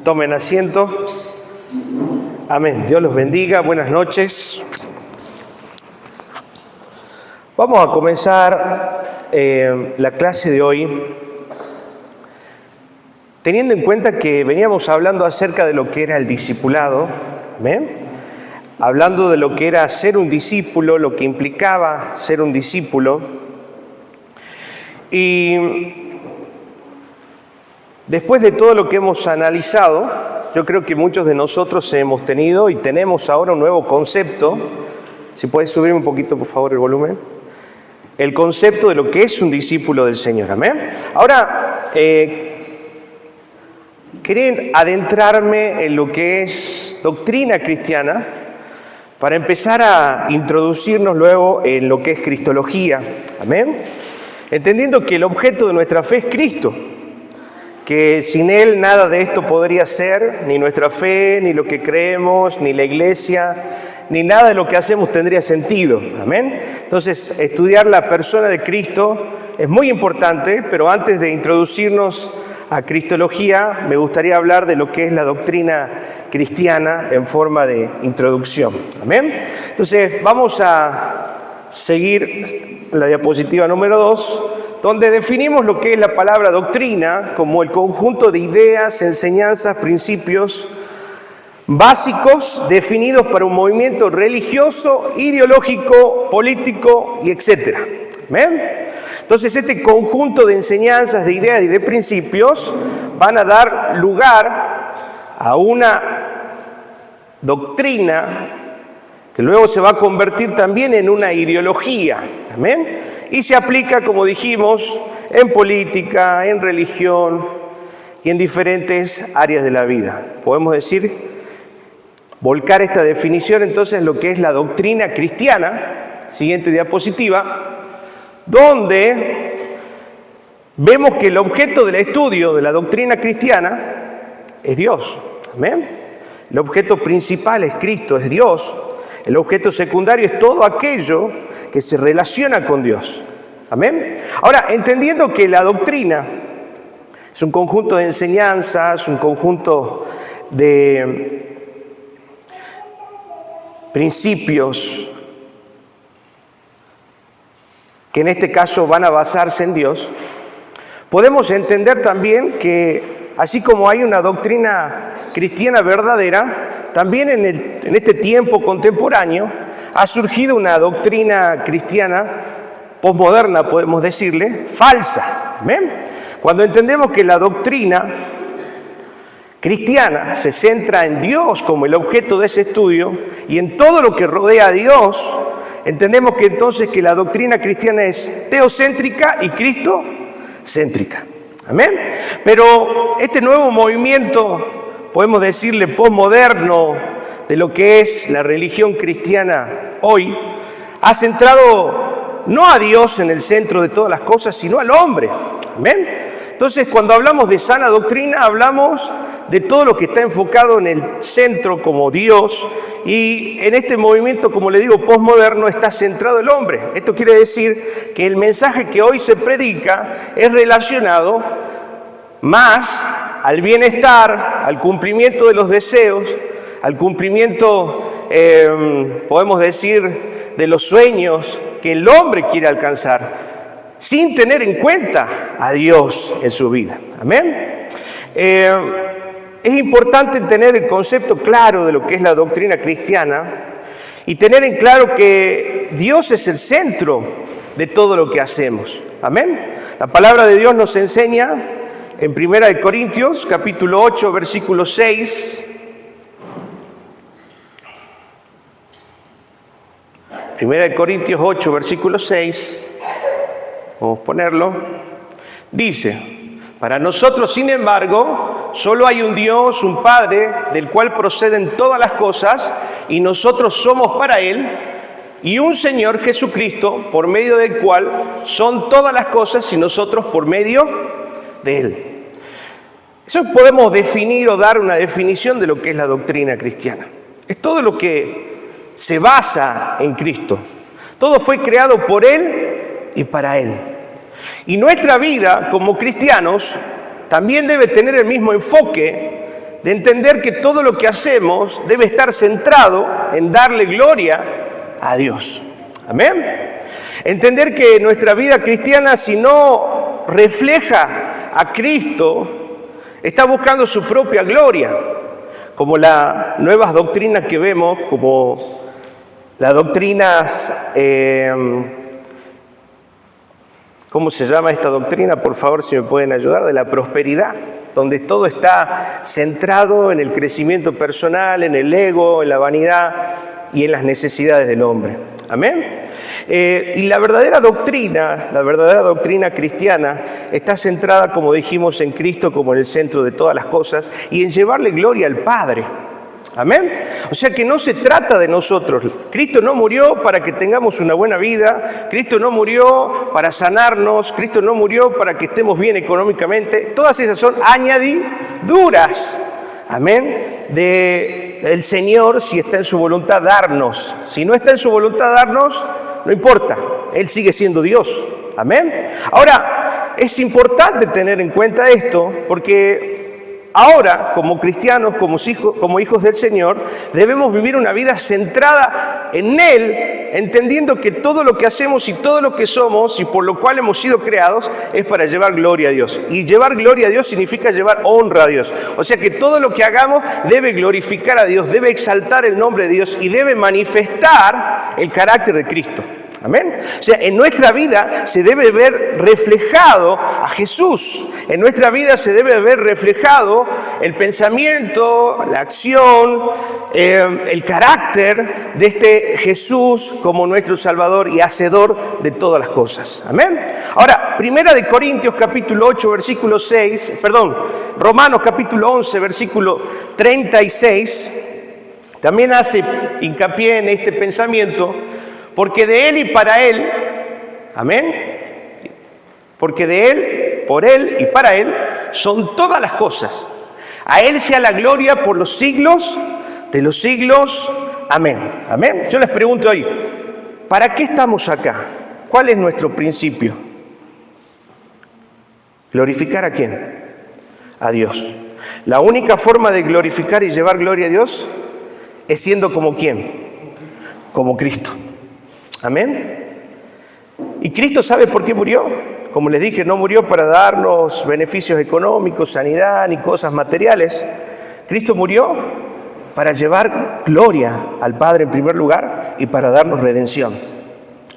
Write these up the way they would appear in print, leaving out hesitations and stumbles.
Tomen asiento. Amén. Dios los bendiga. Buenas noches. Vamos a comenzar la clase de hoy teniendo en cuenta que veníamos hablando acerca de lo que era el discipulado. Amén. Hablando de lo que era ser un discípulo, lo que implicaba ser un discípulo. Y después de todo lo que hemos analizado, yo creo que muchos de nosotros hemos tenido y tenemos ahora un nuevo concepto. Si puedes subir un poquito, por favor, el volumen. El concepto de lo que es un discípulo del Señor. Amén. Ahora, quería adentrarme en lo que es doctrina cristiana para empezar a introducirnos luego en lo que es cristología. Amén. Entendiendo que el objeto de nuestra fe es Cristo, que sin Él nada de esto podría ser, ni nuestra fe, ni lo que creemos, ni la iglesia, ni nada de lo que hacemos tendría sentido. Amén. Entonces, estudiar la persona de Cristo es muy importante, pero antes de introducirnos a cristología, me gustaría hablar de lo que es la doctrina cristiana en forma de introducción. Amén. Entonces, vamos a seguir la diapositiva número 2, donde definimos lo que es la palabra doctrina como el conjunto de ideas, enseñanzas, principios básicos definidos para un movimiento religioso, ideológico, político y etcétera. ¿Amén? Entonces, este conjunto de enseñanzas, de ideas y de principios van a dar lugar a una doctrina que luego se va a convertir también en una ideología. ¿Amén? Y se aplica, como dijimos, en política, en religión y en diferentes áreas de la vida. Podemos decir, volcar esta definición entonces en lo que es la doctrina cristiana, siguiente diapositiva, donde vemos que el objeto del estudio de la doctrina cristiana es Dios. Amén. El objeto principal es Cristo, es Dios. El objeto secundario es todo aquello que se relaciona con Dios. Amén. Ahora, entendiendo que la doctrina es un conjunto de enseñanzas, un conjunto de principios que en este caso van a basarse en Dios, podemos entender también que así como hay una doctrina cristiana verdadera, también en este tiempo contemporáneo ha surgido una doctrina cristiana posmoderna, podemos decirle, falsa. ¿Amén? Cuando entendemos que la doctrina cristiana se centra en Dios como el objeto de ese estudio y en todo lo que rodea a Dios, entendemos que entonces que la doctrina cristiana es teocéntrica y cristocéntrica. Amén. Pero este nuevo movimiento, podemos decirle posmoderno, de lo que es la religión cristiana hoy, ha centrado no a Dios en el centro de todas las cosas, sino al hombre. Amén. Entonces, cuando hablamos de sana doctrina, hablamos de todo lo que está enfocado en el centro como Dios, y en este movimiento, como le digo, posmoderno, está centrado el hombre. Esto quiere decir que el mensaje que hoy se predica es relacionado más al bienestar, al cumplimiento de los deseos, al cumplimiento, podemos decir, de los sueños que el hombre quiere alcanzar, sin tener en cuenta a Dios en su vida. Amén. Es importante tener el concepto claro de lo que es la doctrina cristiana y tener en claro que Dios es el centro de todo lo que hacemos. Amén. La palabra de Dios nos enseña en 1 Corintios, capítulo 8, versículo 6. 1 Corintios 8, versículo 6. Vamos a ponerlo. Dice: para nosotros, sin embargo, solo hay un Dios, un Padre, del cual proceden todas las cosas, y nosotros somos para Él, y un Señor Jesucristo, por medio del cual son todas las cosas, y nosotros por medio de Él. Eso podemos definir o dar una definición de lo que es la doctrina cristiana. Es todo lo que se basa en Cristo. Todo fue creado por Él y para Él. Y nuestra vida como cristianos también debe tener el mismo enfoque de entender que todo lo que hacemos debe estar centrado en darle gloria a Dios. Amén. Entender que nuestra vida cristiana, si no refleja a Cristo, está buscando su propia gloria, como las nuevas doctrinas que vemos, como las doctrinas, ¿cómo se llama esta doctrina? Por favor, si me pueden ayudar, de la prosperidad, donde todo está centrado en el crecimiento personal, en el ego, en la vanidad y en las necesidades del hombre. Amén. Y la verdadera doctrina cristiana está centrada, como dijimos, en Cristo como en el centro de todas las cosas y en llevarle gloria al Padre. Amén. O sea que no se trata de nosotros. Cristo no murió para que tengamos una buena vida. Cristo no murió para sanarnos. Cristo no murió para que estemos bien económicamente. Todas esas son añadiduras. Amén. Del Señor, si está en su voluntad darnos. Si no está en su voluntad darnos, no importa. Él sigue siendo Dios. Amén. Ahora, es importante tener en cuenta esto porque ahora, como cristianos, como hijos del Señor, debemos vivir una vida centrada en Él, entendiendo que todo lo que hacemos y todo lo que somos y por lo cual hemos sido creados es para llevar gloria a Dios. Y llevar gloria a Dios significa llevar honra a Dios. O sea que todo lo que hagamos debe glorificar a Dios, debe exaltar el nombre de Dios y debe manifestar el carácter de Cristo. Amén. O sea, en nuestra vida se debe ver reflejado a Jesús. En nuestra vida se debe ver reflejado el pensamiento, la acción, el carácter de este Jesús como nuestro Salvador y Hacedor de todas las cosas. Amén. Ahora, Romanos capítulo 11, versículo 36, también hace hincapié en este pensamiento. Porque de Él y para Él, amén, porque de Él, por Él y para Él son todas las cosas. A Él sea la gloria por los siglos de los siglos, amén, amén. Yo les pregunto hoy, ¿para qué estamos acá? ¿Cuál es nuestro principio? ¿Glorificar a quién? A Dios. La única forma de glorificar y llevar gloria a Dios es siendo como ¿quién? Como Cristo. Amén. ¿Y Cristo sabe por qué murió? Como les dije, no murió para darnos beneficios económicos, sanidad, ni cosas materiales. Cristo murió para llevar gloria al Padre en primer lugar y para darnos redención.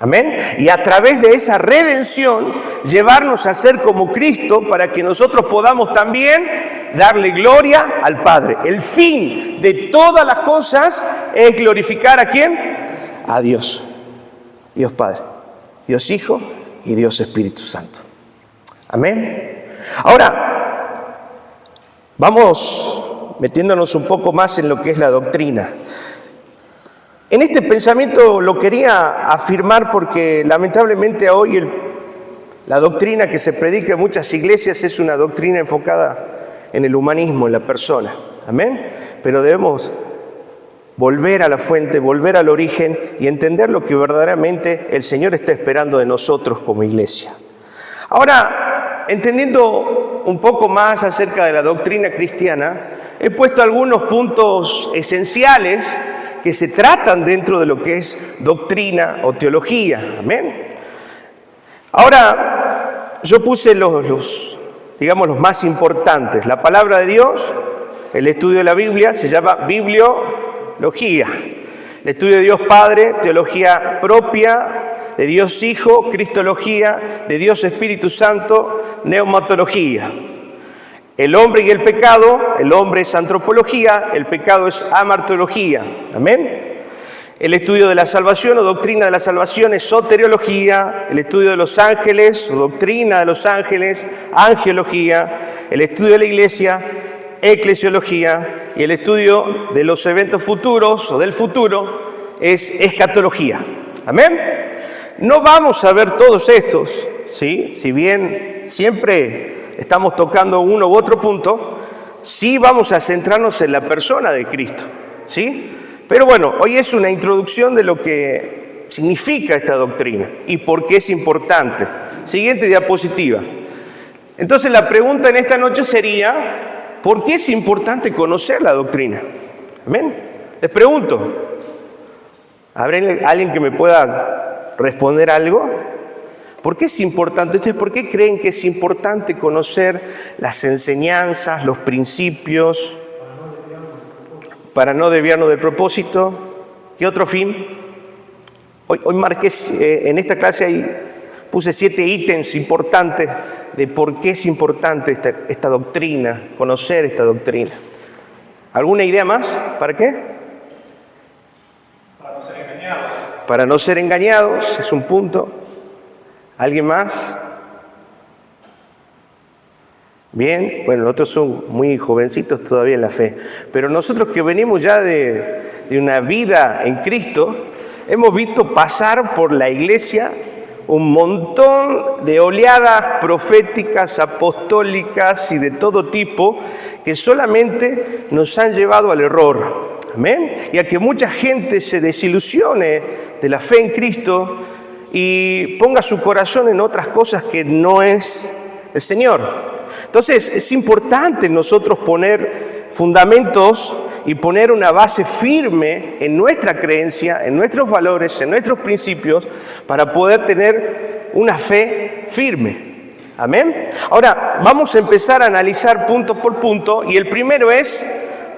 Amén. Y a través de esa redención, llevarnos a ser como Cristo para que nosotros podamos también darle gloria al Padre. El fin de todas las cosas es glorificar ¿a quién? A Dios. Dios Padre, Dios Hijo y Dios Espíritu Santo. Amén. Ahora, vamos metiéndonos un poco más en lo que es la doctrina. En este pensamiento lo quería afirmar porque lamentablemente hoy la doctrina que se predica en muchas iglesias es una doctrina enfocada en el humanismo, en la persona. Amén. Pero debemos volver a la fuente, volver al origen y entender lo que verdaderamente el Señor está esperando de nosotros como iglesia. Ahora, entendiendo un poco más acerca de la doctrina cristiana, he puesto algunos puntos esenciales que se tratan dentro de lo que es doctrina o teología. Amén. Ahora, yo puse los más importantes. La palabra de Dios, el estudio de la Biblia, se llama bibliología. El estudio de Dios Padre, teología propia, de Dios Hijo, cristología, de Dios Espíritu Santo, neumatología. El hombre y el pecado, el hombre es antropología, el pecado es amartología. Amén. El estudio de la salvación o doctrina de la salvación es soteriología. El estudio de los ángeles o doctrina de los ángeles, angelología. El estudio de la iglesia, eclesiología. Y el estudio de los eventos futuros o del futuro es escatología. Amén. No vamos a ver todos estos, ¿sí? Si bien siempre estamos tocando uno u otro punto, sí vamos a centrarnos en la persona de Cristo, ¿sí? Pero bueno, hoy es una introducción de lo que significa esta doctrina y por qué es importante. Siguiente diapositiva. Entonces la pregunta en esta noche sería, ¿por qué es importante conocer la doctrina? Amén. Les pregunto, ¿habrá alguien que me pueda responder algo? ¿Por qué es importante? ¿Ustedes por qué creen que es importante conocer las enseñanzas, los principios, para no desviarnos del propósito? ¿Qué otro fin? Hoy marqué, en esta clase puse 7 ítems importantes de por qué es importante esta doctrina, conocer esta doctrina. ¿Alguna idea más? ¿Para qué? Para no ser engañados. Para no ser engañados, es un punto. ¿Alguien más? Bien, bueno, nosotros somos muy jovencitos todavía en la fe, pero nosotros que venimos ya de una vida en Cristo, hemos visto pasar por la iglesia un montón de oleadas proféticas, apostólicas y de todo tipo que solamente nos han llevado al error. Amén. Y a que mucha gente se desilusione de la fe en Cristo y ponga su corazón en otras cosas que no es el Señor. Entonces es importante nosotros poner fundamentos y poner una base firme en nuestra creencia, en nuestros valores, en nuestros principios, para poder tener una fe firme. Amén. Ahora vamos a empezar a analizar punto por punto, y el primero es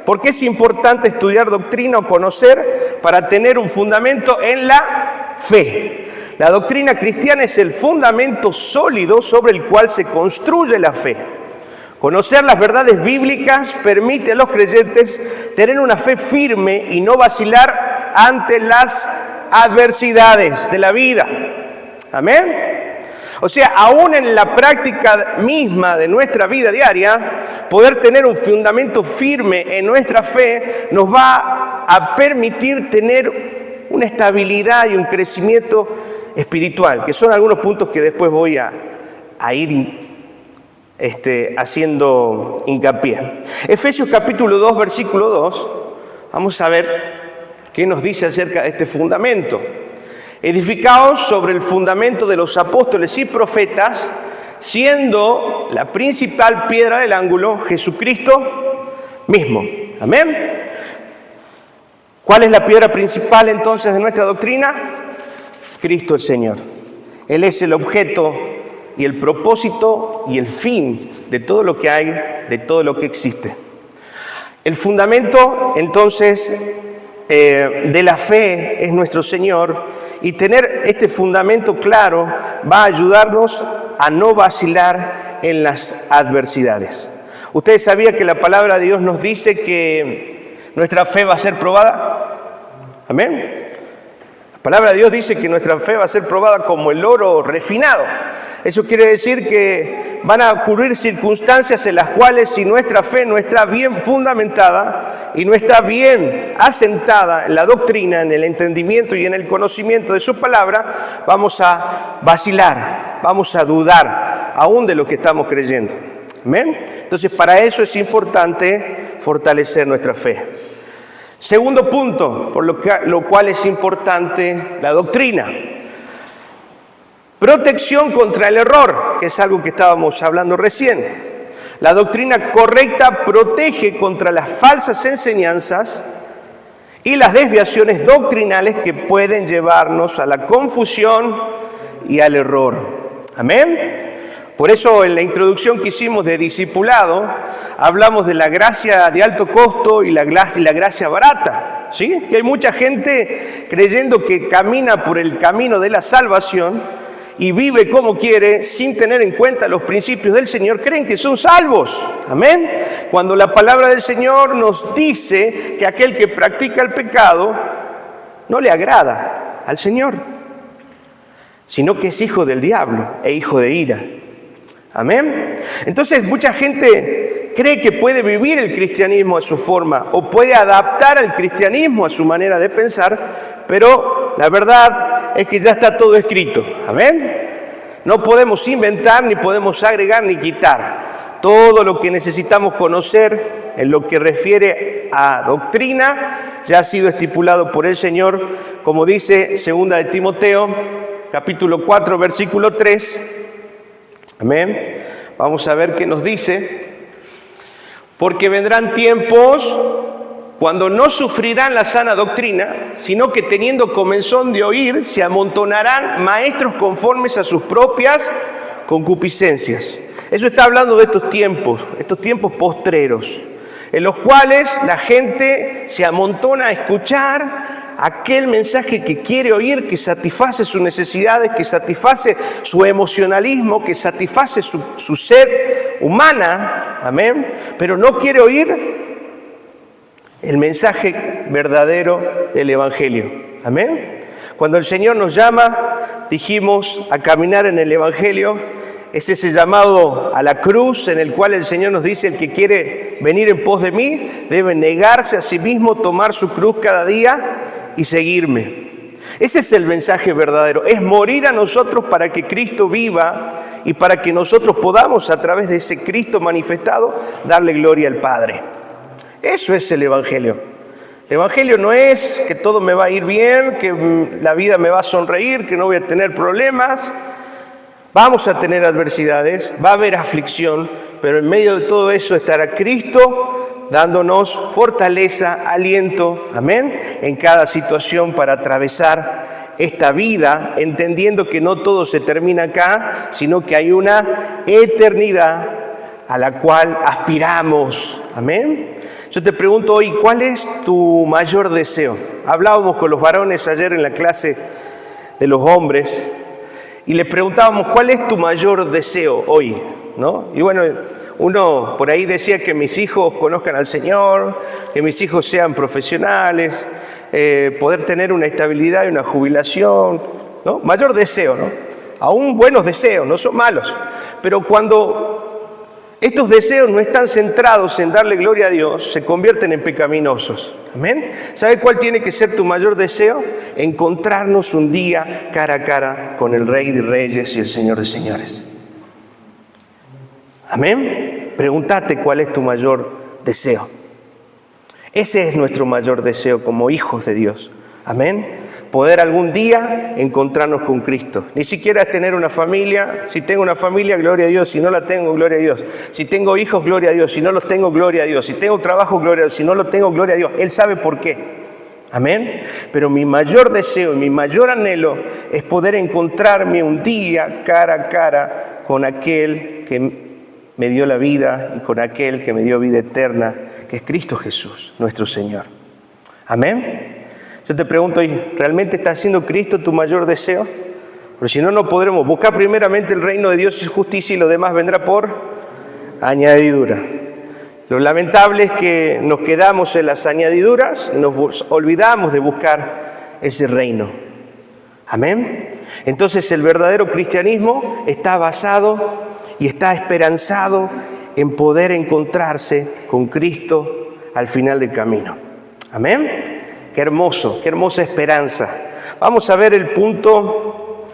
¿por qué es importante estudiar doctrina o conocer para tener un fundamento en la fe? La doctrina cristiana es el fundamento sólido sobre el cual se construye la fe. Conocer las verdades bíblicas permite a los creyentes tener una fe firme y no vacilar ante las adversidades de la vida. Amén. O sea, aún en la práctica misma de nuestra vida diaria, poder tener un fundamento firme en nuestra fe nos va a permitir tener una estabilidad y un crecimiento espiritual, que son algunos puntos que después voy a ir haciendo hincapié. Efesios capítulo 2, versículo 2, vamos a ver qué nos dice acerca de este fundamento. Edificaos sobre el fundamento de los apóstoles y profetas, siendo la principal piedra del ángulo Jesucristo mismo. Amén. ¿Cuál es la piedra principal entonces de nuestra doctrina? Cristo el Señor. Él es el objeto y el propósito y el fin de todo lo que hay, de todo lo que existe. El fundamento entonces de la fe es nuestro Señor, y tener este fundamento claro va a ayudarnos a no vacilar en las adversidades. ¿Ustedes sabían que la palabra de Dios nos dice que nuestra fe va a ser probada? Amén. La palabra de Dios dice que nuestra fe va a ser probada como el oro refinado. Eso quiere decir que van a ocurrir circunstancias en las cuales, si nuestra fe no está bien fundamentada y no está bien asentada en la doctrina, en el entendimiento y en el conocimiento de su palabra, vamos a vacilar, vamos a dudar aún de lo que estamos creyendo. ¿Amén? Entonces, para eso es importante fortalecer nuestra fe. Segundo punto, por lo cual es importante la doctrina. Protección contra el error, que es algo que estábamos hablando recién. La doctrina correcta protege contra las falsas enseñanzas y las desviaciones doctrinales que pueden llevarnos a la confusión y al error. Amén. Por eso en la introducción que hicimos de discipulado, hablamos de la gracia de alto costo y la gracia barata. ¿Sí? Que hay mucha gente creyendo que camina por el camino de la salvación y vive como quiere, sin tener en cuenta los principios del Señor, creen que son salvos. Amén. Cuando la palabra del Señor nos dice que aquel que practica el pecado no le agrada al Señor, sino que es hijo del diablo e hijo de ira. Amén. Entonces mucha gente cree que puede vivir el cristianismo a su forma o puede adaptar al cristianismo a su manera de pensar, pero la verdad es que ya está todo escrito. Amén. No podemos inventar, ni podemos agregar, ni quitar. Todo lo que necesitamos conocer en lo que refiere a doctrina ya ha sido estipulado por el Señor, como dice 2 de Timoteo, capítulo 4, versículo 3. Amén. Vamos a ver qué nos dice. porque vendrán tiempos cuando no sufrirán la sana doctrina, sino que teniendo comezón de oír, se amontonarán maestros conformes a sus propias concupiscencias. Eso está hablando de estos tiempos postreros, en los cuales la gente se amontona a escuchar aquel mensaje que quiere oír, que satisface sus necesidades, que satisface su emocionalismo, que satisface su sed humana, amén, pero no quiere oír el mensaje verdadero del Evangelio, amén. Cuando el Señor nos llama, dijimos, a caminar en el Evangelio, es ese llamado a la cruz en el cual el Señor nos dice: el que quiere venir en pos de mí debe negarse a sí mismo, tomar su cruz cada día y seguirme. Ese es el mensaje verdadero, es morir a nosotros para que Cristo viva y para que nosotros podamos, a través de ese Cristo manifestado, darle gloria al Padre. Eso es el Evangelio. El Evangelio no es que todo me va a ir bien, que la vida me va a sonreír, que no voy a tener problemas. Vamos a tener adversidades, va a haber aflicción, pero en medio de todo eso estará Cristo dándonos fortaleza, aliento, amén, en cada situación para atravesar esta vida, entendiendo que no todo se termina acá, sino que hay una eternidad a la cual aspiramos, amén. Yo te pregunto hoy, ¿cuál es tu mayor deseo? Hablábamos con los varones ayer en la clase de los hombres y les preguntábamos, ¿cuál es tu mayor deseo hoy? ¿No? Y bueno, uno por ahí decía que mis hijos conozcan al Señor, que mis hijos sean profesionales, poder tener una estabilidad y una jubilación, ¿no? Mayor deseo, ¿no? Aún buenos deseos, no son malos, pero cuando estos deseos no están centrados en darle gloria a Dios, se convierten en pecaminosos. ¿Amén? ¿Sabe cuál tiene que ser tu mayor deseo? Encontrarnos un día cara a cara con el Rey de Reyes y el Señor de Señores. ¿Amén? Pregúntate cuál es tu mayor deseo. Ese es nuestro mayor deseo como hijos de Dios. ¿Amén? Poder algún día encontrarnos con Cristo. Ni siquiera es tener una familia. Si tengo una familia, gloria a Dios. Si no la tengo, gloria a Dios. Si tengo hijos, gloria a Dios. Si no los tengo, gloria a Dios. Si tengo trabajo, gloria a Dios. Si no lo tengo, gloria a Dios. Él sabe por qué. Amén. Pero mi mayor deseo y mi mayor anhelo es poder encontrarme un día cara a cara con aquel que me dio la vida y con aquel que me dio vida eterna, que es Cristo Jesús, nuestro Señor. Amén. Yo te pregunto, ¿realmente está siendo Cristo tu mayor deseo? Porque si no, no podremos. Buscar primeramente el reino de Dios y su justicia y lo demás vendrá por añadidura. Lo lamentable es que nos quedamos en las añadiduras y nos olvidamos de buscar ese reino. Amén. Entonces el verdadero cristianismo está basado y está esperanzado en poder encontrarse con Cristo al final del camino. Amén. Qué hermoso, qué hermosa esperanza. Vamos a ver el punto,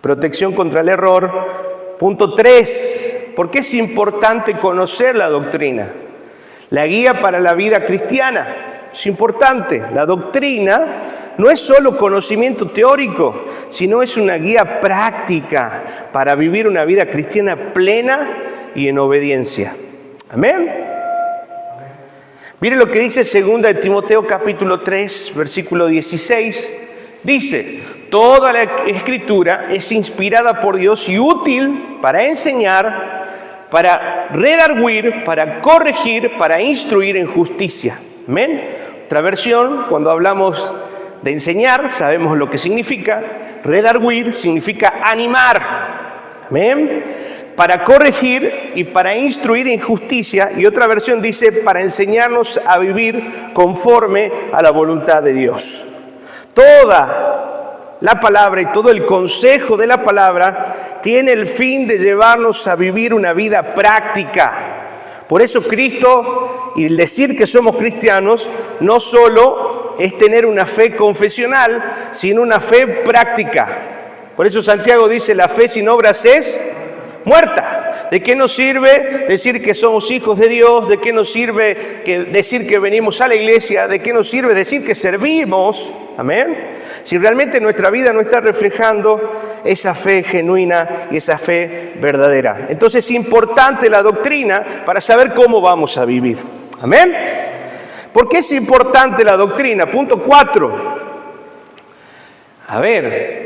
protección contra el error. Punto 3, ¿por qué es importante conocer la doctrina? La guía para la vida cristiana. Es importante. La doctrina no es solo conocimiento teórico, sino es una guía práctica para vivir una vida cristiana plena y en obediencia. Amén. Mire lo que dice 2 de Timoteo capítulo 3, versículo 16. Dice, toda la escritura es inspirada por Dios y útil para enseñar, para redarguir, para corregir, para instruir en justicia. Amén. Otra versión, cuando hablamos de enseñar, sabemos lo que significa. Redarguir significa animar. Amén. Para corregir y para instruir en justicia, y otra versión dice para enseñarnos a vivir conforme a la voluntad de Dios. Toda la palabra y todo el consejo de la palabra tiene el fin de llevarnos a vivir una vida práctica. Por eso Cristo, y el decir que somos cristianos, no solo es tener una fe confesional, sino una fe práctica. Por eso Santiago dice, la fe sin obras es muerta. ¿De qué nos sirve decir que somos hijos de Dios? ¿De qué nos sirve decir que venimos a la iglesia? ¿De qué nos sirve decir que servimos? Amén. Si realmente nuestra vida no está reflejando esa fe genuina y esa fe verdadera. Entonces es importante la doctrina para saber cómo vamos a vivir. ¿Amén? ¿Por qué es importante la doctrina? Punto 4.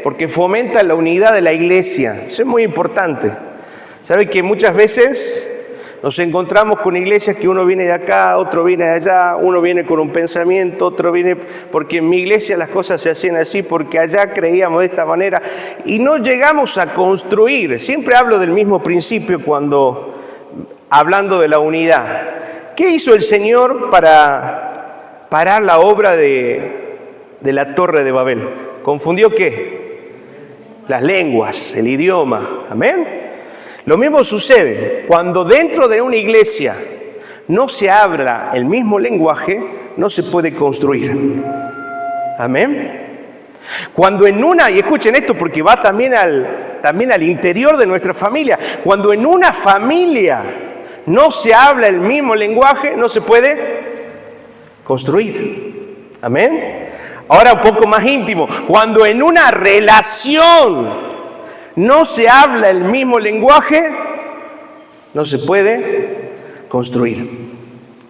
Porque fomenta la unidad de la iglesia. Eso es muy importante. ¿Sabe que muchas veces nos encontramos con iglesias que uno viene de acá, otro viene de allá, uno viene con un pensamiento, otro viene porque en mi iglesia las cosas se hacían así, porque allá creíamos de esta manera, y no llegamos a construir? Siempre hablo del mismo principio cuando hablando de la unidad. ¿Qué hizo el Señor para parar la obra de la Torre de Babel? ¿Confundió qué? Las lenguas, el idioma. ¿Amén? Lo mismo sucede cuando dentro de una iglesia no se habla el mismo lenguaje, no se puede construir. Amén. Cuando en una, y escuchen esto porque va también al interior de nuestra familia, cuando en una familia no se habla el mismo lenguaje, no se puede construir. Amén. Ahora un poco más íntimo, cuando en una relación no se habla el mismo lenguaje, no se puede construir.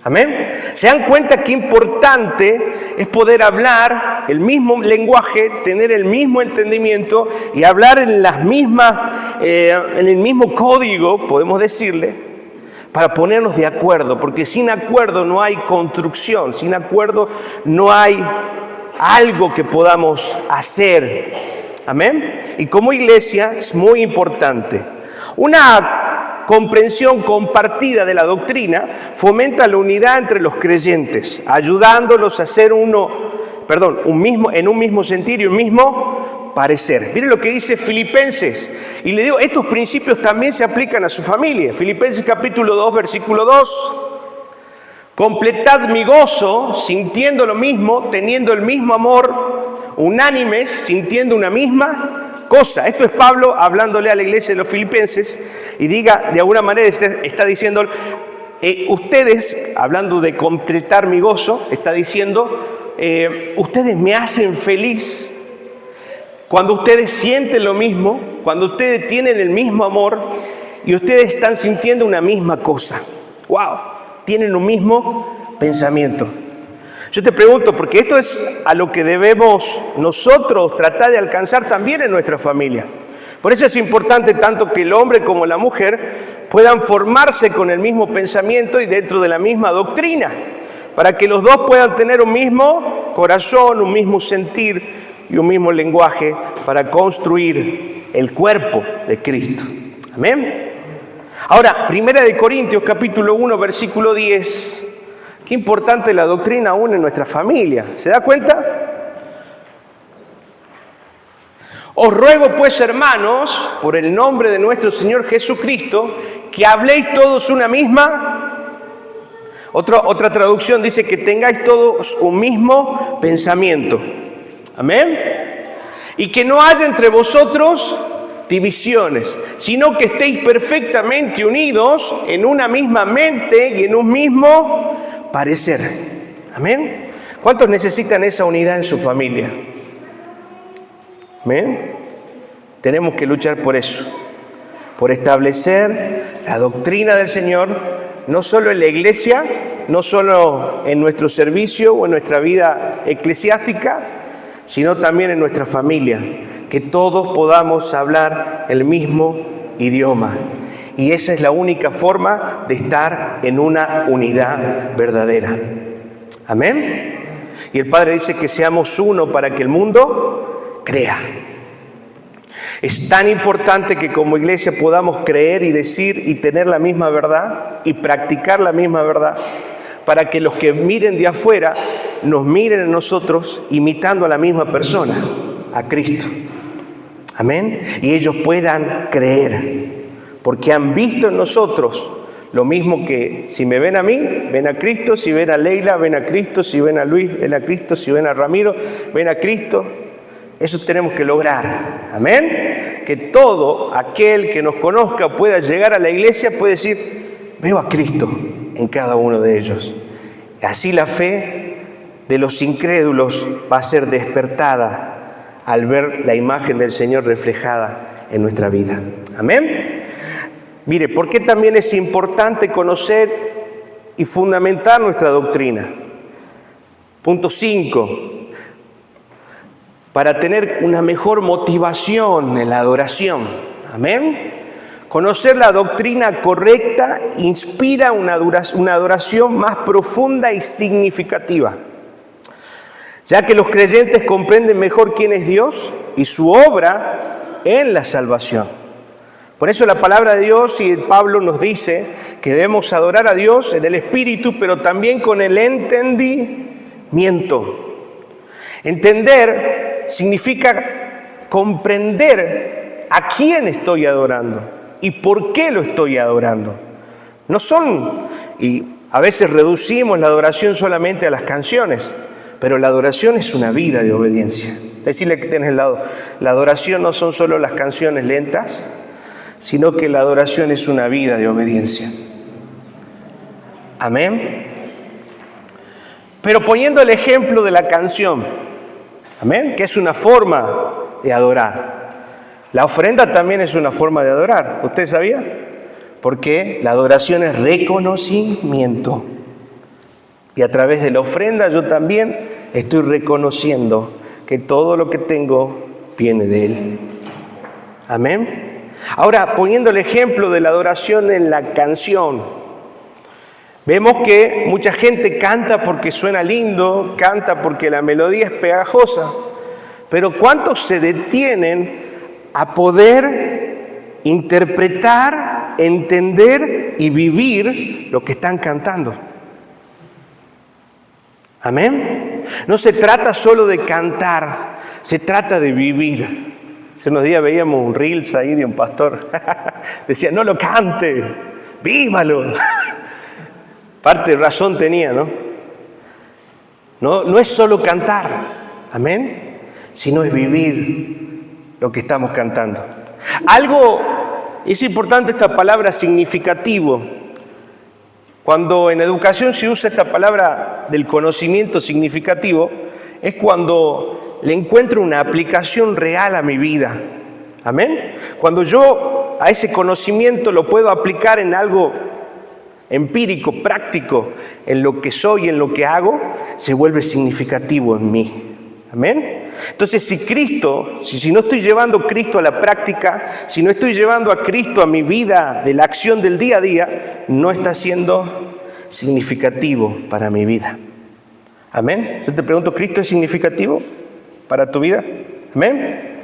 ¿Amén? ¿Se dan cuenta qué importante es poder hablar el mismo lenguaje, tener el mismo entendimiento y hablar en las mismas, en el mismo código, podemos decirle, para ponernos de acuerdo? Porque sin acuerdo no hay construcción, sin acuerdo no hay algo que podamos hacer. Amén. Y como iglesia es muy importante. Una comprensión compartida de la doctrina fomenta la unidad entre los creyentes, ayudándolos a ser en un mismo sentir y un mismo parecer. Miren lo que dice Filipenses. Y le digo, estos principios también se aplican a su familia. Filipenses capítulo 2, versículo 2. Completad mi gozo, sintiendo lo mismo, teniendo el mismo amor, unánimes, sintiendo una misma cosa. Esto es Pablo hablándole a la iglesia de los filipenses y diga, de alguna manera está diciendo, ustedes, hablando de completar mi gozo, está diciendo, ustedes me hacen feliz cuando ustedes sienten lo mismo, cuando ustedes tienen el mismo amor y ustedes están sintiendo una misma cosa. ¡Wow! Tienen un mismo pensamiento. Yo te pregunto, porque esto es a lo que debemos nosotros tratar de alcanzar también en nuestra familia. Por eso es importante tanto que el hombre como la mujer puedan formarse con el mismo pensamiento y dentro de la misma doctrina, para que los dos puedan tener un mismo corazón, un mismo sentir y un mismo lenguaje para construir el cuerpo de Cristo. Amén. Ahora, 1 Corintios capítulo 1, versículo 10. Qué importante la doctrina aún en nuestra familia. ¿Se da cuenta? Os ruego pues, hermanos, por el nombre de nuestro Señor Jesucristo, que habléis todos una misma. Otra traducción dice que tengáis todos un mismo pensamiento. Amén. Y que no haya entre vosotros divisiones, sino que estéis perfectamente unidos en una misma mente y en un mismo parecer. Amén. ¿Cuántos necesitan esa unidad en su familia? Amén. Tenemos que luchar por eso, por establecer la doctrina del Señor, no solo en la iglesia, no solo en nuestro servicio o en nuestra vida eclesiástica, sino también en nuestra familia, que todos podamos hablar el mismo idioma. Y esa es la única forma de estar en una unidad verdadera. Amén. Y el Padre dice que seamos uno para que el mundo crea. Es tan importante que como iglesia podamos creer y decir y tener la misma verdad y practicar la misma verdad, para que los que miren de afuera nos miren a nosotros imitando a la misma persona, a Cristo. Amén. Y ellos puedan creer, porque han visto en nosotros lo mismo que si me ven a mí, ven a Cristo, si ven a Leila, ven a Cristo, si ven a Luis, ven a Cristo, si ven a Ramiro, ven a Cristo. Eso tenemos que lograr. Amén. Que todo aquel que nos conozca pueda llegar a la iglesia, puede decir, veo a Cristo en cada uno de ellos. Así la fe de los incrédulos va a ser despertada al ver la imagen del Señor reflejada en nuestra vida. Amén. Mire, ¿por qué también es importante conocer y fundamentar nuestra doctrina? Punto 5. Para tener una mejor motivación en la adoración. Amén. Conocer la doctrina correcta inspira una adoración más profunda y significativa, ya que los creyentes comprenden mejor quién es Dios y su obra en la salvación. Por eso la palabra de Dios y Pablo nos dice que debemos adorar a Dios en el Espíritu, pero también con el entendimiento. Entender significa comprender a quién estoy adorando y por qué lo estoy adorando. No son, y a veces reducimos la adoración solamente a las canciones, pero la adoración es una vida de obediencia. Decirle que tienes al lado, la adoración no son solo las canciones lentas, sino que la adoración es una vida de obediencia. Amén. Pero poniendo el ejemplo de la canción, amén, que es una forma de adorar. La ofrenda también es una forma de adorar. ¿Usted sabía? Porque la adoración es reconocimiento. Y a través de la ofrenda yo también estoy reconociendo que todo lo que tengo viene de Él. Amén. Ahora, poniendo el ejemplo de la adoración en la canción, vemos que mucha gente canta porque suena lindo, canta porque la melodía es pegajosa, pero ¿cuántos se detienen a poder interpretar, entender y vivir lo que están cantando? Amén. No se trata solo de cantar, se trata de vivir. Hace unos días veíamos un reels ahí de un pastor. Decía, no lo cante, vívalo. Parte de razón tenía, ¿no? No es solo cantar, amén, sino es vivir lo que estamos cantando. Es importante esta palabra significativo. Cuando en educación se usa esta palabra del conocimiento significativo, es cuando le encuentro una aplicación real a mi vida. Amén. Cuando yo a ese conocimiento lo puedo aplicar en algo empírico, práctico, en lo que soy, en lo que hago, se vuelve significativo en mí. Amén. Entonces, si no estoy llevando a Cristo a la práctica, si no estoy llevando a Cristo a mi vida de la acción del día a día, no está siendo significativo para mi vida. Amén. Yo te pregunto, ¿Cristo es significativo para tu vida? Amén.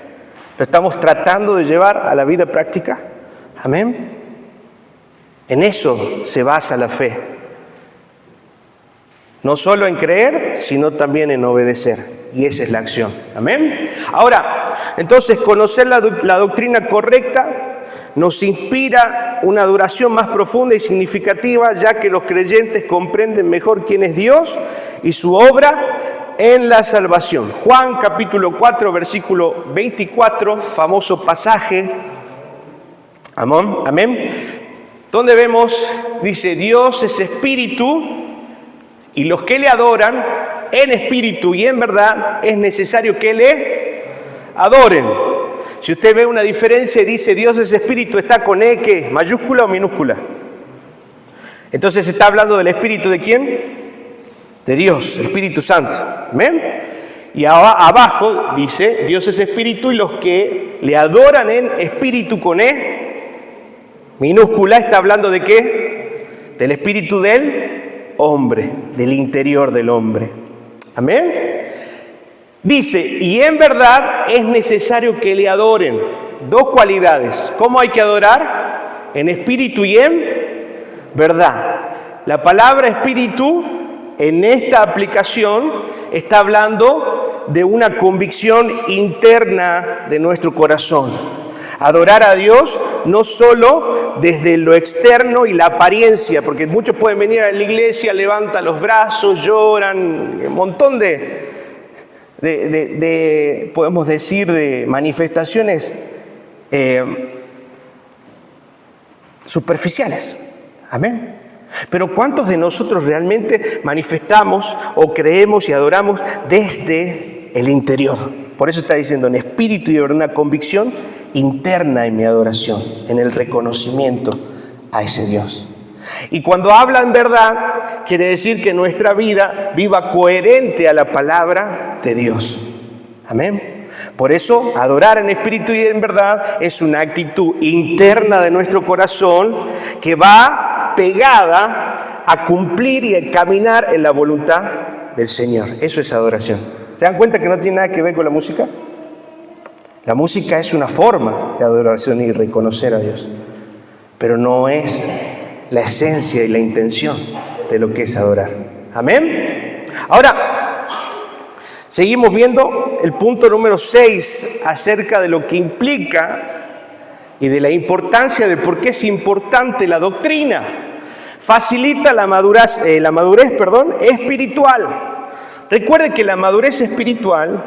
¿Lo estamos tratando de llevar a la vida práctica? Amén. En eso se basa la fe. No solo en creer, sino también en obedecer. Y esa es la acción. Amén. Ahora, entonces, conocer la doctrina correcta nos inspira una adoración más profunda y significativa, ya que los creyentes comprenden mejor quién es Dios y su obra en la salvación. Juan capítulo 4, versículo 24, famoso pasaje. Amén. Donde vemos, dice, Dios es espíritu y los que le adoran en espíritu y en verdad es necesario que le adoren. Si usted ve una diferencia y dice Dios es espíritu, ¿está con E qué? ¿Mayúscula o minúscula? Entonces está hablando del espíritu de ¿quién? De Dios, el Espíritu Santo. ¿Amén? Y abajo dice Dios es espíritu y los que le adoran en espíritu con E minúscula, está hablando de ¿qué? Del espíritu del hombre, del interior del hombre. Amén. Dice, y en verdad es necesario que le adoren. Dos cualidades. ¿Cómo hay que adorar? En espíritu y en verdad. La palabra espíritu en esta aplicación está hablando de una convicción interna de nuestro corazón. Adorar a Dios no solo desde lo externo y la apariencia, porque muchos pueden venir a la iglesia, levantan los brazos, lloran, un montón de podemos decir, de manifestaciones superficiales. Amén. Pero ¿cuántos de nosotros realmente manifestamos o creemos y adoramos desde el interior, Por eso está diciendo en espíritu y de verdad, una convicción interna en mi adoración, en el reconocimiento a ese Dios. Y cuando habla en verdad, quiere decir que nuestra vida viva coherente a la palabra de Dios. Amén. Por eso, adorar en espíritu y en verdad es una actitud interna de nuestro corazón que va pegada a cumplir y a caminar en la voluntad del Señor. Eso es adoración. ¿Se dan cuenta que no tiene nada que ver con la música? La música es una forma de adoración y reconocer a Dios, pero no es la esencia y la intención de lo que es adorar. Amén. Ahora, seguimos viendo el punto número 6 acerca de lo que implica y de la importancia de por qué es importante la doctrina. Facilita la madurez espiritual. Recuerde que la madurez espiritual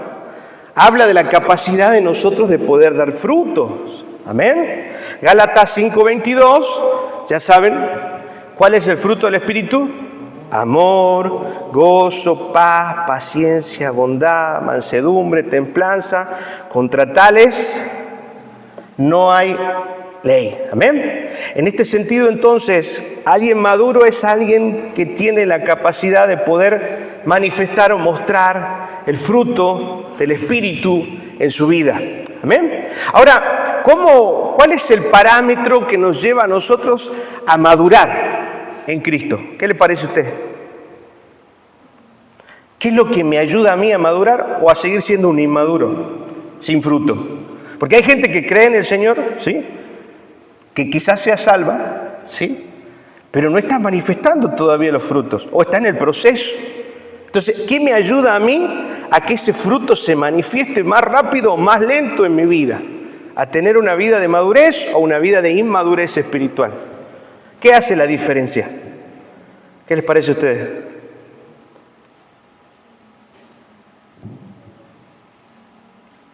habla de la capacidad de nosotros de poder dar frutos. Amén. Gálatas 5:22, ya saben, ¿cuál es el fruto del Espíritu? Amor, gozo, paz, paciencia, bondad, mansedumbre, templanza. Contra tales no hay ley. Amén. En este sentido, entonces, alguien maduro es alguien que tiene la capacidad de poder manifestar o mostrar el fruto del Espíritu en su vida. Amén. Ahora, ¿cuál es el parámetro que nos lleva a nosotros a madurar en Cristo? ¿Qué le parece a usted? ¿Qué es lo que me ayuda a mí a madurar o a seguir siendo un inmaduro, sin fruto? Porque hay gente que cree en el Señor, ¿sí?, que quizás sea salva, ¿sí?, pero no está manifestando todavía los frutos, o está en el proceso. Entonces, ¿qué me ayuda a mí a que ese fruto se manifieste más rápido o más lento en mi vida? ¿A tener una vida de madurez o una vida de inmadurez espiritual? ¿Qué hace la diferencia? ¿Qué les parece a ustedes?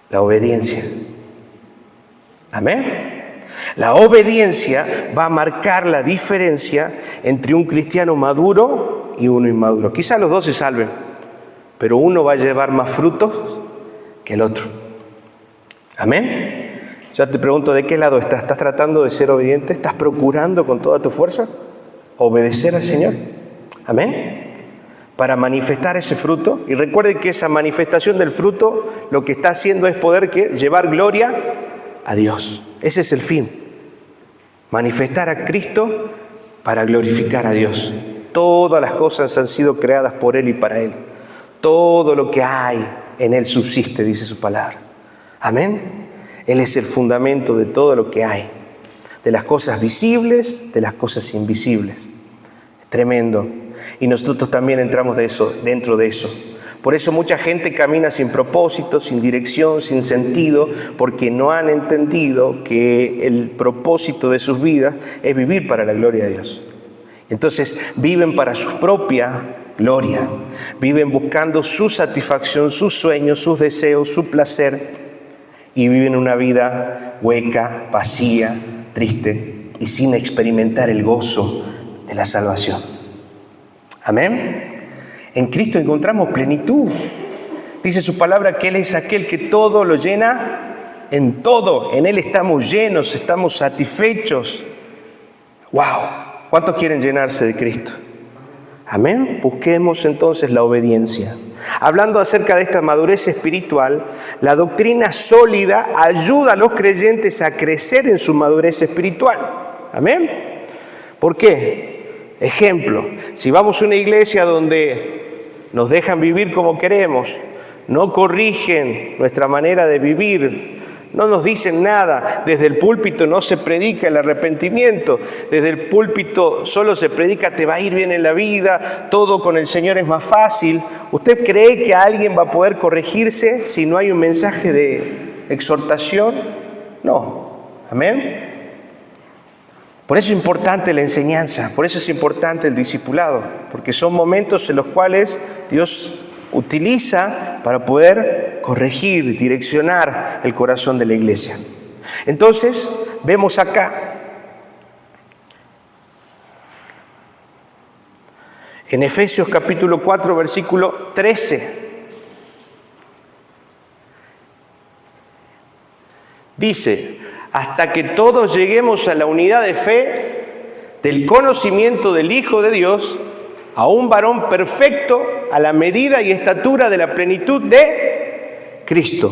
La obediencia. Amén. La obediencia va a marcar la diferencia entre un cristiano maduro y uno inmaduro. Quizás los dos se salven, pero uno va a llevar más frutos que el otro. Amén. Yo te pregunto, ¿de qué lado estás? ¿Estás tratando de ser obediente? ¿Estás procurando con toda tu fuerza obedecer al Señor? Amén. Para manifestar ese fruto. Y recuerde que esa manifestación del fruto lo que está haciendo es poder llevar gloria a Dios. Ese es el fin. Manifestar a Cristo para glorificar a Dios. Todas las cosas han sido creadas por Él y para Él. Todo lo que hay en Él subsiste, dice su palabra. Amén. Él es el fundamento de todo lo que hay. De las cosas visibles, de las cosas invisibles. Es tremendo. Y nosotros también entramos dentro de eso. Por eso mucha gente camina sin propósito, sin dirección, sin sentido, porque no han entendido que el propósito de sus vidas es vivir para la gloria de Dios. Entonces viven para su propia gloria, viven buscando su satisfacción, sus sueños, sus deseos, su placer, y viven una vida hueca, vacía, triste y sin experimentar el gozo de la salvación. Amén. En Cristo encontramos plenitud. Dice su palabra que Él es aquel que todo lo llena en todo. En Él estamos llenos, estamos satisfechos. ¡Wow! ¿Cuántos quieren llenarse de Cristo? Amén. Busquemos entonces la obediencia. Hablando acerca de esta madurez espiritual, la doctrina sólida ayuda a los creyentes a crecer en su madurez espiritual. Amén. ¿Por qué? Ejemplo, si vamos a una iglesia donde nos dejan vivir como queremos, no corrigen nuestra manera de vivir, no nos dicen nada, desde el púlpito no se predica el arrepentimiento, desde el púlpito solo se predica te va a ir bien en la vida, todo con el Señor es más fácil. ¿Usted cree que alguien va a poder corregirse si no hay un mensaje de exhortación? No. Amén. Por eso es importante la enseñanza, por eso es importante el discipulado, porque son momentos en los cuales Dios utiliza para poder corregir, direccionar el corazón de la iglesia. Entonces, vemos acá, en Efesios capítulo 4, versículo 13, Dice, hasta que todos lleguemos a la unidad de fe, del conocimiento del Hijo de Dios, a un varón perfecto, a la medida y estatura de la plenitud de Cristo.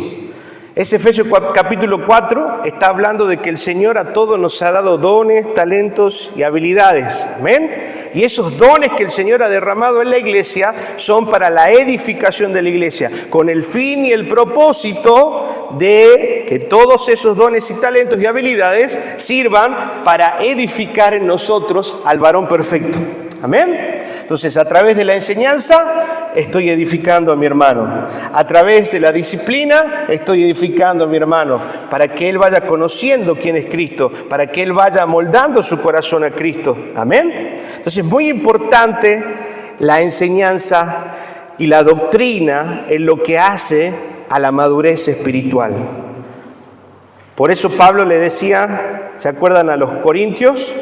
Ese Efesios capítulo 4 está hablando de que el Señor a todos nos ha dado dones, talentos y habilidades. ¿Amén? Y esos dones que el Señor ha derramado en la iglesia son para la edificación de la iglesia, con el fin y el propósito de que todos esos dones y talentos y habilidades sirvan para edificar en nosotros al varón perfecto. ¿Amén? Entonces, a través de la enseñanza, estoy edificando a mi hermano. A través de la disciplina, estoy edificando a mi hermano, para que él vaya conociendo quién es Cristo, para que él vaya moldando su corazón a Cristo. ¿Amén? Entonces, es muy importante la enseñanza y la doctrina en lo que hace a la madurez espiritual. Por eso Pablo le decía, ¿se acuerdan a los corintios?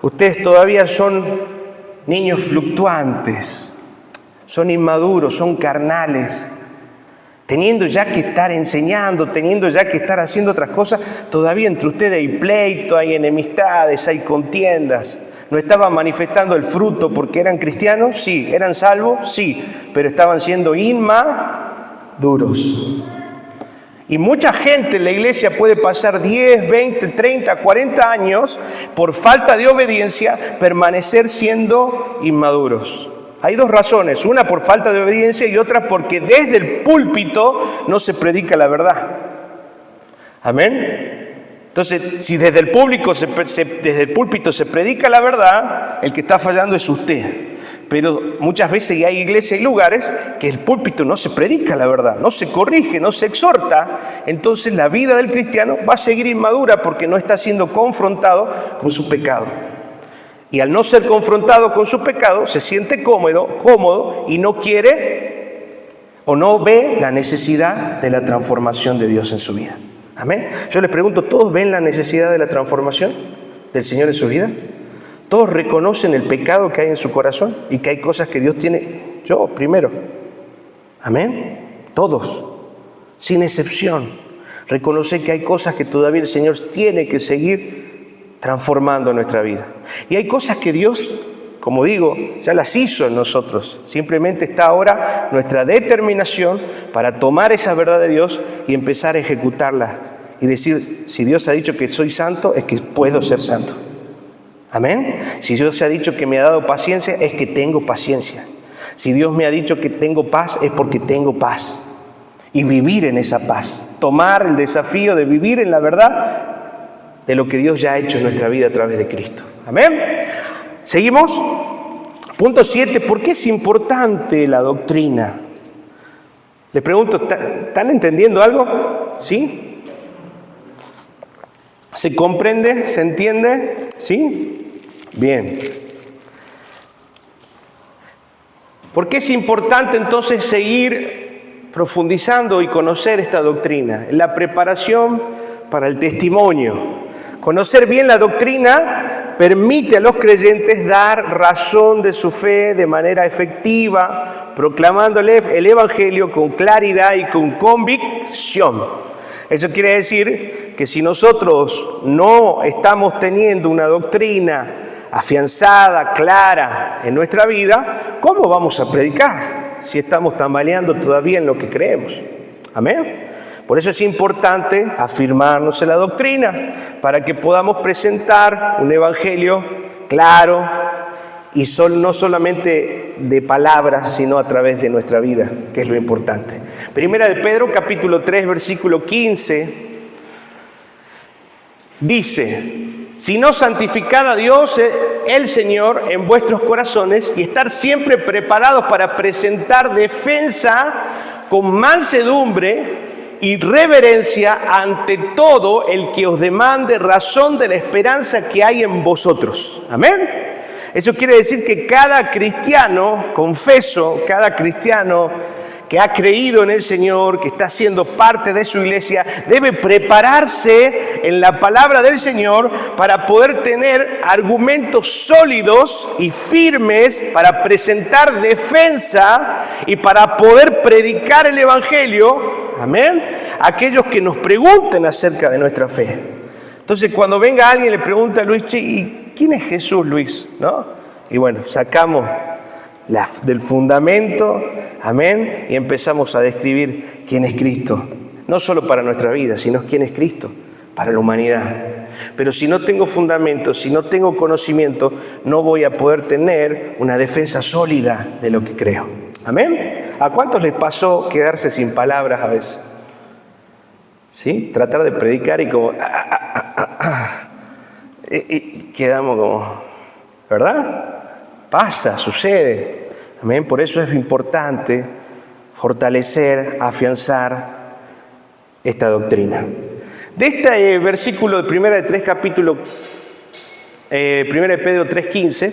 Ustedes todavía son niños fluctuantes, son inmaduros, son carnales, teniendo ya que estar enseñando, teniendo ya que estar haciendo otras cosas, todavía entre ustedes hay pleito, hay enemistades, hay contiendas. ¿No estaban manifestando el fruto porque eran cristianos? Sí. ¿Eran salvos? Sí. Pero estaban siendo inmaduros. Y mucha gente en la iglesia puede pasar 10, 20, 30, 40 años por falta de obediencia, permanecer siendo inmaduros. Hay dos razones, una por falta de obediencia y otra porque desde el púlpito no se predica la verdad. ¿Amén? Entonces, si desde el púlpito se predica la verdad, el que está fallando es usted. Pero muchas veces hay iglesias y lugares que el púlpito no se predica la verdad, no se corrige, no se exhorta. Entonces la vida del cristiano va a seguir inmadura porque no está siendo confrontado con su pecado. Y al no ser confrontado con su pecado, se siente cómodo y no quiere o no ve la necesidad de la transformación de Dios en su vida. Amén. Yo les pregunto, ¿todos ven la necesidad de la transformación del Señor en su vida? ¿Todos reconocen el pecado que hay en su corazón y que hay cosas que Dios tiene? Yo primero. Amén. Todos, sin excepción, reconocer que hay cosas que todavía el Señor tiene que seguir transformando en nuestra vida. Y hay cosas que Dios, como digo, ya las hizo en nosotros. Simplemente está ahora nuestra determinación para tomar esa verdad de Dios y empezar a ejecutarla. Y decir, si Dios ha dicho que soy santo, es que puedo ser santo. Amén. Si Dios se ha dicho que me ha dado paciencia, es que tengo paciencia. Si Dios me ha dicho que tengo paz, es porque tengo paz. Y vivir en esa paz. Tomar el desafío de vivir en la verdad de lo que Dios ya ha hecho en nuestra vida a través de Cristo. Amén. ¿Seguimos? Punto 7. ¿Por qué es importante la doctrina? Les pregunto, ¿están entendiendo algo? ¿Sí? ¿Se comprende? ¿Se entiende? ¿Sí? Bien. ¿Por qué es importante entonces seguir profundizando y conocer esta doctrina? La preparación para el testimonio. Conocer bien la doctrina permite a los creyentes dar razón de su fe de manera efectiva, proclamándole el Evangelio con claridad y con convicción. Eso quiere decir que si nosotros no estamos teniendo una doctrina afianzada, clara en nuestra vida, ¿cómo vamos a predicar si estamos tambaleando todavía en lo que creemos? Amén. Por eso es importante afirmarnos en la doctrina, para que podamos presentar un evangelio claro y no solamente de palabras, sino a través de nuestra vida, que es lo importante. Primera de Pedro, capítulo 3, versículo 15, dice: sino santificad a Dios el Señor en vuestros corazones y estar siempre preparados para presentar defensa con mansedumbre y reverencia ante todo el que os demande razón de la esperanza que hay en vosotros. Amén. Eso quiere decir que cada cristiano, confeso, cada cristiano que ha creído en el Señor, que está siendo parte de su iglesia, debe prepararse en la palabra del Señor para poder tener argumentos sólidos y firmes para presentar defensa y para poder predicar el Evangelio Amén. Aquellos que nos pregunten acerca de nuestra fe. Entonces, cuando venga alguien y le pregunta a Luis, che, ¿y quién es Jesús, Luis? ¿No? Y bueno, sacamos del fundamento, amén, y empezamos a describir quién es Cristo. No solo para nuestra vida, sino quién es Cristo para la humanidad. Pero si no tengo fundamento, si no tengo conocimiento, no voy a poder tener una defensa sólida de lo que creo. Amén. ¿A cuántos les pasó quedarse sin palabras a veces? ¿Sí? Tratar de predicar y como... Y quedamos como... ¿Verdad? Pasa, sucede. Amén. Por eso es importante fortalecer, afianzar esta doctrina. De este versículo de 1 de Pedro 3:15,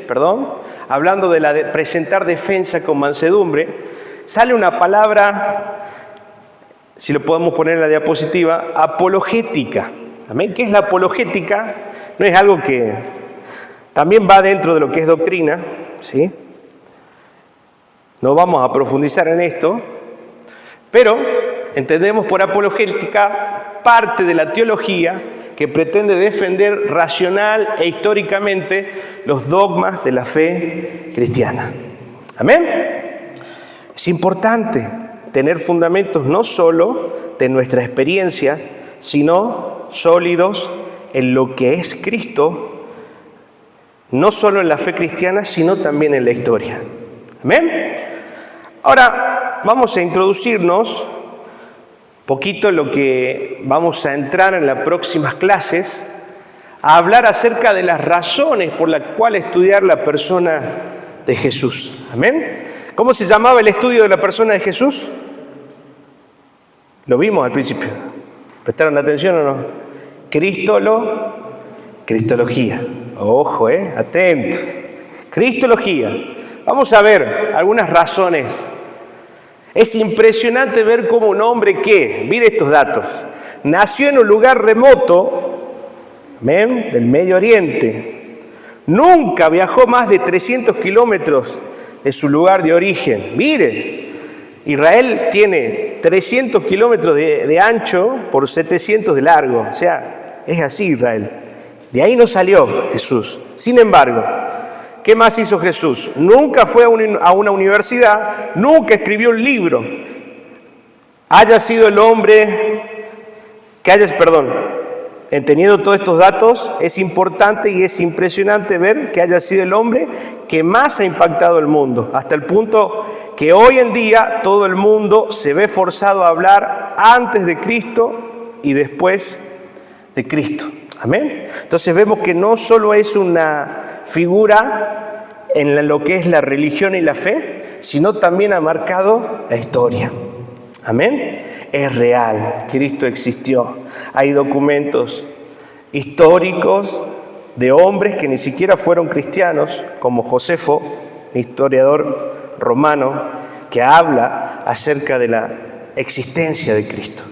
hablando de presentar defensa con mansedumbre, sale una palabra, si lo podemos poner en la diapositiva, apologética. ¿Amén? ¿Qué es la apologética? No es algo que también va dentro de lo que es doctrina, ¿sí? No vamos a profundizar en esto, pero entendemos por apologética parte de la teología que pretende defender racional e históricamente los dogmas de la fe cristiana. ¿Amén? Es importante tener fundamentos no solo de nuestra experiencia, sino sólidos en lo que es Cristo, no solo en la fe cristiana, sino también en la historia. ¿Amén? Ahora vamos a introducirnos poquito en lo que vamos a entrar en las próximas clases, a hablar acerca de las razones por las cuales estudiar la persona de Jesús. ¿Amén? ¿Cómo se llamaba el estudio de la persona de Jesús? Lo vimos al principio. ¿Prestaron atención o no? Cristología. Ojo, atento. Cristología. Vamos a ver algunas razones. Es impresionante ver cómo un hombre que, mire estos datos, nació en un lugar remoto, ¿ven?, del Medio Oriente, nunca viajó más de 300 kilómetros de su lugar de origen. Mire, Israel tiene 300 kilómetros de ancho por 700 de largo, o sea, es así Israel. De ahí no salió Jesús. Sin embargo, ¿qué más hizo Jesús? Nunca fue a una universidad, nunca escribió un libro. Haya sido el hombre teniendo todos estos datos, es importante y es impresionante ver que haya sido el hombre que más ha impactado el mundo, hasta el punto que hoy en día todo el mundo se ve forzado a hablar antes de Cristo y después de Cristo. Amén. Entonces vemos que no solo es una figura en lo que es la religión y la fe, sino también ha marcado la historia. Amén. Es real, Cristo existió. Hay documentos históricos de hombres que ni siquiera fueron cristianos, como Josefo, historiador romano, que habla acerca de la existencia de Cristo.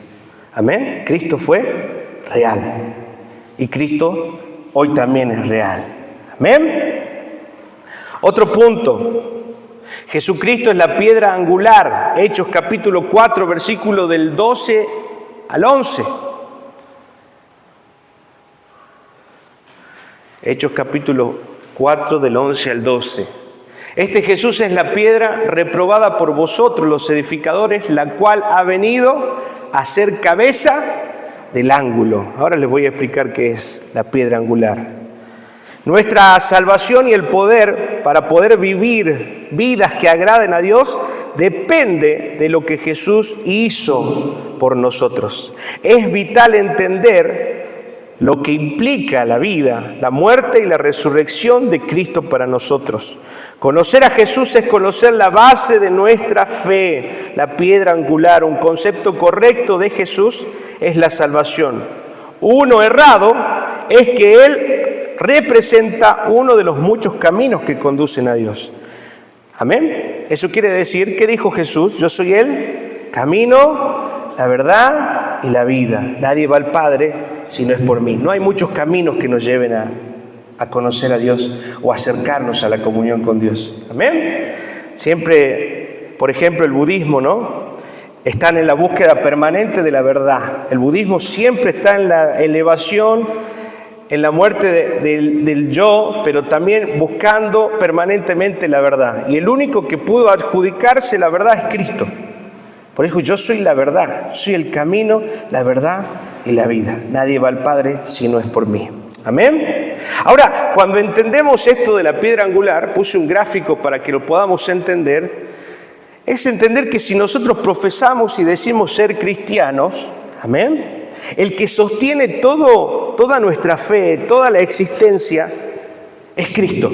Amén. Cristo fue real. Y Cristo hoy también es real. Amén. Otro punto. Jesucristo es la piedra angular. Hechos capítulo 4, versículo del 12 al 11. Hechos capítulo 4 del 11 al 12. Este Jesús es la piedra reprobada por vosotros los edificadores, la cual ha venido a ser cabeza del ángulo. Ahora les voy a explicar qué es la piedra angular. Nuestra salvación y el poder para poder vivir vidas que agraden a Dios depende de lo que Jesús hizo por nosotros. Es vital entender lo que implica la vida, la muerte y la resurrección de Cristo para nosotros. Conocer a Jesús es conocer la base de nuestra fe, la piedra angular. Un concepto correcto de Jesús es la salvación. Uno errado es que Él representa uno de los muchos caminos que conducen a Dios. Amén. Eso quiere decir, ¿qué dijo Jesús? Yo soy el camino, la verdad y la vida. Nadie va al Padre si no es por mí. No hay muchos caminos que nos lleven a conocer a Dios o acercarnos a la comunión con Dios. Amén. Siempre, por ejemplo, el budismo, ¿no? están en la búsqueda permanente de la verdad. El budismo siempre está en la elevación, en la muerte del yo, pero también buscando permanentemente la verdad. Y el único que pudo adjudicarse la verdad es Cristo. Por eso yo soy la verdad, soy el camino, la verdad y la vida. Nadie va al Padre si no es por mí. Amén. Ahora, cuando entendemos esto de la piedra angular, puse un gráfico para que lo podamos entender, es entender que si nosotros profesamos y decimos ser cristianos, amén, el que sostiene toda nuestra fe, toda la existencia, es Cristo.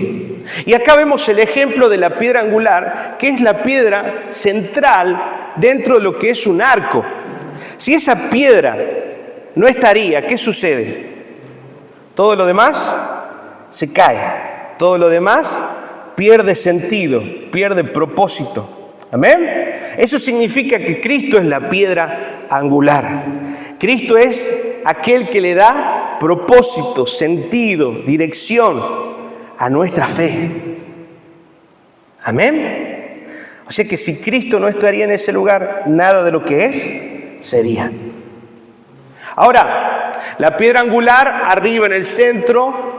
Y acá vemos el ejemplo de la piedra angular, que es la piedra central dentro de lo que es un arco. Si esa piedra no estaría, ¿qué sucede? Todo lo demás se cae, todo lo demás pierde sentido, pierde propósito. ¿Amén? Eso significa que Cristo es la piedra angular. Cristo es aquel que le da propósito, sentido, dirección a nuestra fe. ¿Amén? O sea que si Cristo no estaría en ese lugar, nada de lo que es sería. Ahora, la piedra angular arriba en el centro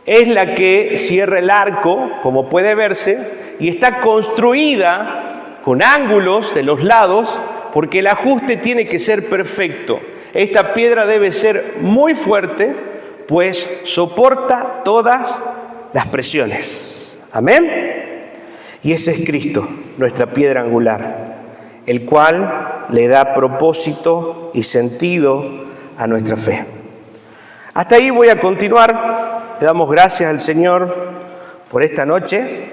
es la que cierra el arco, como puede verse, y está construida con ángulos de los lados porque el ajuste tiene que ser perfecto. Esta piedra debe ser muy fuerte, pues soporta todas las presiones. ¿Amén? Y ese es Cristo, nuestra piedra angular, el cual le da propósito y sentido a nuestra fe. Hasta ahí voy a continuar. Le damos gracias al Señor por esta noche.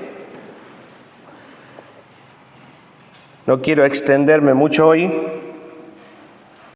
No quiero extenderme mucho hoy.